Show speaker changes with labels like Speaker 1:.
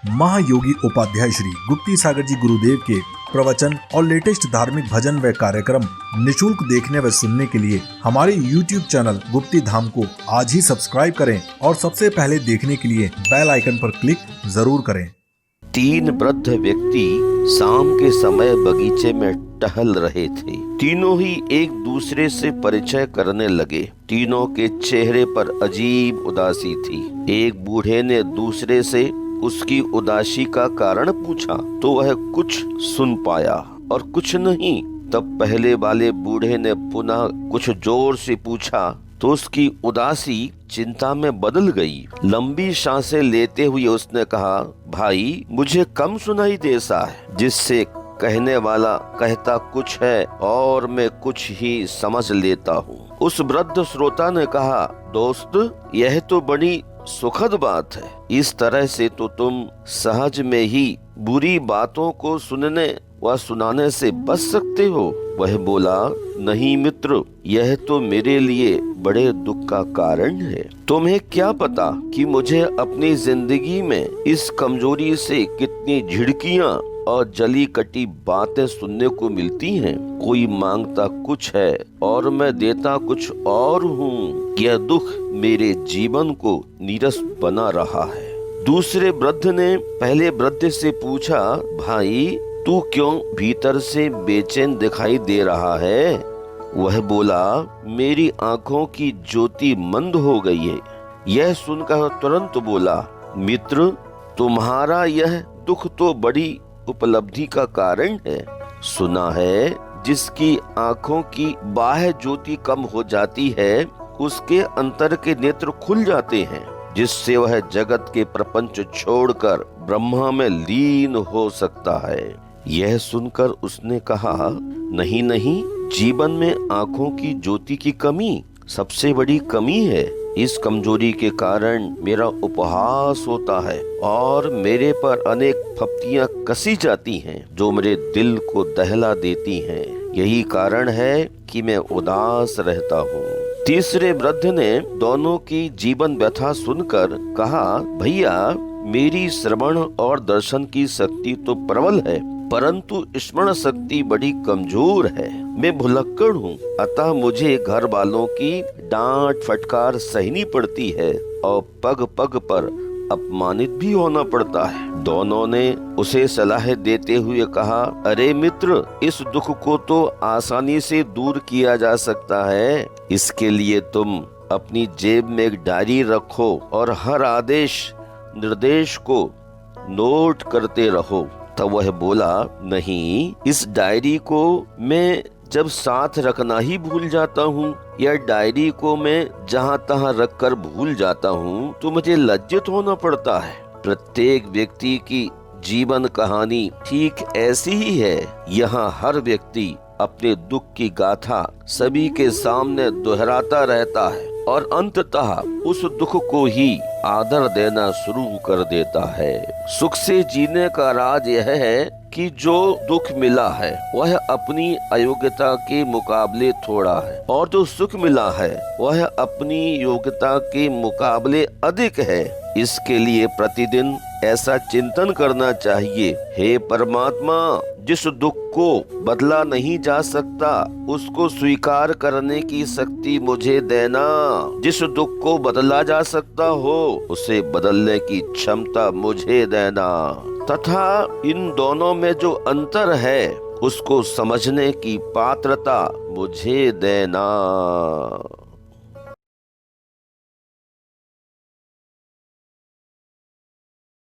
Speaker 1: महायोगी उपाध्याय श्री गुप्ती सागर जी गुरुदेव के प्रवचन और लेटेस्ट धार्मिक भजन व कार्यक्रम निशुल्क देखने व सुनने के लिए हमारे YouTube चैनल गुप्ती धाम को आज ही सब्सक्राइब करें और सबसे पहले देखने के लिए बेल आइकन पर क्लिक जरूर करें।
Speaker 2: 3 वृद्ध व्यक्ति शाम के समय बगीचे में टहल रहे थे। तीनों ही एक दूसरे से परिचय करने लगे। तीनों के चेहरे पर अजीब उदासी थी। एक बूढ़े ने दूसरे से उसकी उदासी का कारण पूछा तो वह कुछ सुन पाया और कुछ नहीं। तब पहले वाले बूढ़े ने पुनः कुछ जोर से पूछा तो उसकी उदासी चिंता में बदल गई। लंबी सांसें लेते हुए उसने कहा, भाई मुझे कम सुनाई देता है, जिससे कहने वाला कहता कुछ है और मैं कुछ ही समझ लेता हूँ। उस वृद्ध श्रोता ने कहा, दोस्त यह तो बड़ी सुखद बात है। इस तरह से तो तुम सहज में ही बुरी बातों को सुनने व सुनाने से बच सकते हो। वह बोला, नहीं मित्र, यह तो मेरे लिए बड़े दुख का कारण है। तुम्हें क्या पता कि मुझे अपनी जिंदगी में इस कमजोरी से कितनी झिड़कियां और जली कटी बातें सुनने को मिलती हैं। कोई मांगता कुछ है और मैं देता कुछ और हूँ। यह दुख मेरे जीवन को नीरस बना रहा है। दूसरे वृद्ध ने पहले वृद्ध से पूछा, भाई तू क्यों भीतर से बेचैन दिखाई दे रहा है? वह बोला, मेरी आंखों की ज्योति मंद हो गई है। यह सुनकर तुरंत बोला, मित्र तुम्हारा यह दुख तो बड़ी उपलब्धि का कारण है। सुना है जिसकी आंखों की बाह्य ज्योति कम हो जाती है उसके अंतर के नेत्र खुल जाते हैं, जिससे वह जगत के प्रपंच छोड़कर ब्रह्मा में लीन हो सकता है। यह सुनकर उसने कहा, नहीं नहीं, जीवन में आंखों की ज्योति की कमी सबसे बड़ी कमी है। इस कमजोरी के कारण मेरा उपहास होता है और मेरे पर अनेक फप्तियां कसी जाती हैं जो मेरे दिल को दहला देती हैं। यही कारण है कि मैं उदास रहता हूँ। तीसरे वृद्ध ने दोनों की जीवन व्यथा सुनकर कहा, भैया मेरी श्रवण और दर्शन की शक्ति तो प्रबल है, परंतु स्मरण शक्ति बड़ी कमजोर है। मैं भुलक्कड़ हूँ, अतः मुझे घर वालों की डांट फटकार सहनी पड़ती है और पग पग पर अपमानित भी होना पड़ता है। दोनों ने उसे सलाह देते हुए कहा, अरे मित्र, इस दुख को तो आसानी से दूर किया जा सकता है। इसके लिए तुम अपनी जेब में एक डायरी रखो और हर आदेश निर्देश को नोट करते रहो। तब वह बोला, नहीं, इस डायरी को मैं जब साथ रखना ही भूल जाता हूँ या डायरी को मैं जहाँ तहाँ रख कर भूल जाता हूँ तो मुझे लज्जित होना पड़ता है। प्रत्येक व्यक्ति की जीवन कहानी ठीक ऐसी ही है। यहाँ हर व्यक्ति अपने दुख की गाथा सभी के सामने दोहराता रहता है और अंततः उस दुख को ही आदर देना शुरू कर देता है। सुख से जीने का राज यह है कि जो दुख मिला है वह अपनी अयोग्यता के मुकाबले थोड़ा है और जो सुख मिला है वह अपनी योग्यता के मुकाबले अधिक है। इसके लिए प्रतिदिन ऐसा चिंतन करना चाहिए, हे परमात्मा, जिस दुख को बदला नहीं जा सकता उसको स्वीकार करने की शक्ति मुझे देना। जिस दुख को बदला जा सकता हो उसे बदलने की क्षमता मुझे देना तथा इन दोनों में जो अंतर है उसको समझने की पात्रता मुझे देना।